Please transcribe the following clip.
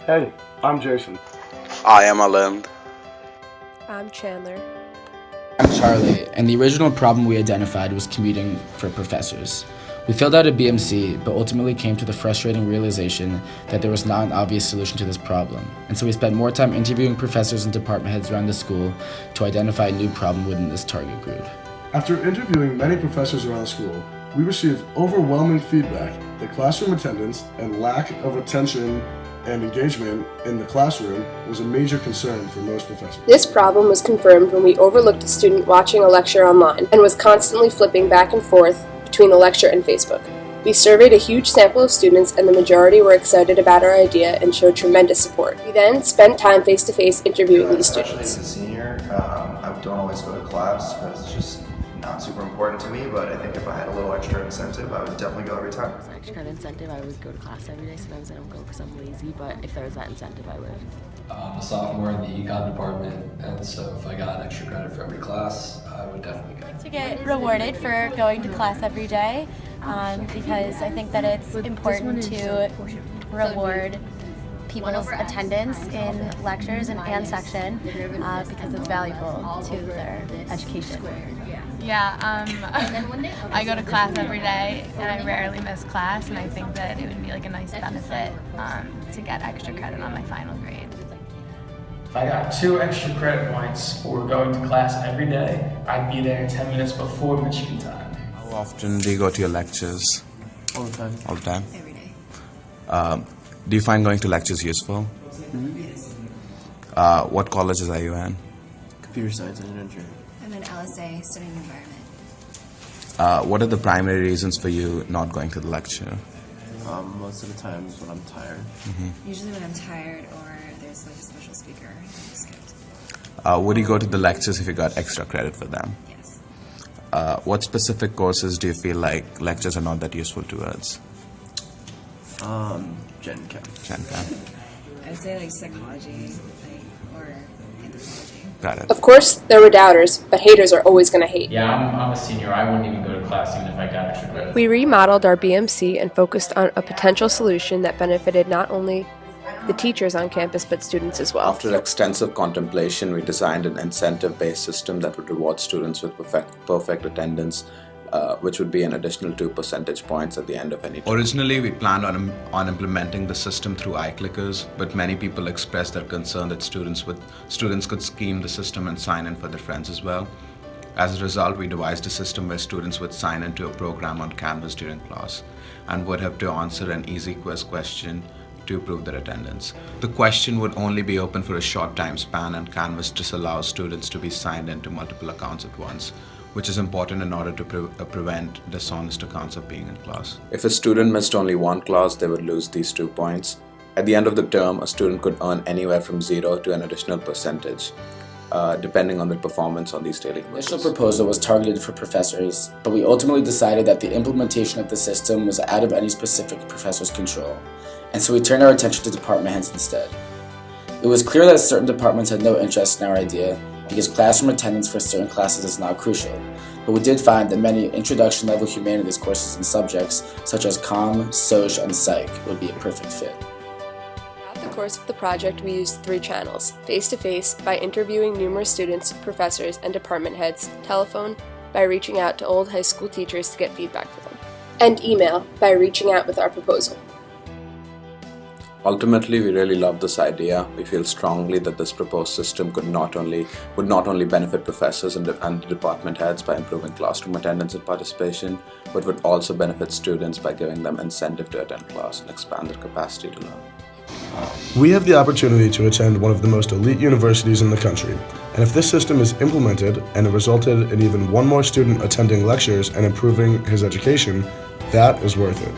Hey, I'm Jason. I am Alind. I'm Chandler. I'm Charlie, and the original problem we identified was commuting for professors. We filled out a BMC, but ultimately came to the frustrating realization that there was not an obvious solution to this problem, and so we spent more time interviewing professors and department heads around the school to identify a new problem within this target group. After interviewing many professors around the school, we received overwhelming feedback that classroom attendance and lack of attention and engagement in the classroom was a major concern for most professors. This problem was confirmed when we overlooked a student watching a lecture online and was constantly flipping back and forth between the lecture and Facebook. We surveyed a huge sample of students and the majority were excited about our idea and showed tremendous support. We then spent time face-to-face interviewing these students. Especially as a senior, I don't always go to class because it's just not super important to me, but I think if I had a little extra incentive, I would definitely go every time. As an extra credit incentive, I would go to class every day. Sometimes I don't go because I'm lazy, but if there was that incentive, I would. I'm a sophomore in the econ department, and so if I got extra credit for every class, I would definitely go. To get rewarded for going to class every day, because I think that it's important to reward people's attendance in lectures and section because it's valuable to their education. Yeah, I go to class every day and I rarely miss class, and I think that it would be like a nice benefit to get extra credit on my final grade. If I got 2 extra credit points for going to class every day, I'd be there 10 minutes before Michigan time. How often do you go to your lectures? All the time. All the time? Every day. Do you find going to lectures useful? Yes. What colleges are you in? Computer science and engineering. I'm in LSA studying environment. What are the primary reasons for you not going to the lecture? Most of the times when I'm tired. Usually when I'm tired or there's like a special speaker, I just skipped. Would you go to the lectures if you got extra credit for them? Yes. What specific courses do you feel like lectures are not that useful towards? Gen Chem. Gen Chem. I'd say like psychology, or anthropology. Got it. Of course, there were doubters, but haters are always going to hate. Yeah, I'm a senior. I wouldn't even go to class even if I got extra credit. We remodeled our BMC and focused on a potential solution that benefited not only the teachers on campus, but students as well. After extensive contemplation, we designed an incentive-based system that would reward students with perfect attendance, which would be an additional 2 percentage points at the end of any term. Originally, we planned on implementing the system through iClickers, but many people expressed their concern that students could scheme the system and sign in for their friends as well. As a result, we devised a system where students would sign into a program on Canvas during class and would have to answer an easy quiz question to prove their attendance. The question would only be open for a short time span, and Canvas disallows students to be signed into multiple accounts at once, which is important in order to prevent dishonest accounts of being in class. If a student missed only one class, they would lose these 2 points. At the end of the term, a student could earn anywhere from 0 to an additional percentage, depending on their performance on these daily quizzes. The initial proposal was targeted for professors, but we ultimately decided that the implementation of the system was out of any specific professor's control, and so we turned our attention to department heads instead. It was clear that certain departments had no interest in our idea because classroom attendance for certain classes is not crucial, but we did find that many introduction-level humanities courses and subjects such as Comm, Soc, and Psych would be a perfect fit. Throughout the course of the project, we used 3 channels: face-to-face by interviewing numerous students, professors, and department heads, telephone by reaching out to old high school teachers to get feedback for them, and email by reaching out with our proposal. Ultimately, we really love this idea. We feel strongly that this proposed system would not only benefit professors and the department heads by improving classroom attendance and participation, but would also benefit students by giving them incentive to attend class and expand their capacity to learn. We have the opportunity to attend one of the most elite universities in the country, and if this system is implemented and it resulted in even one more student attending lectures and improving his education, that is worth it.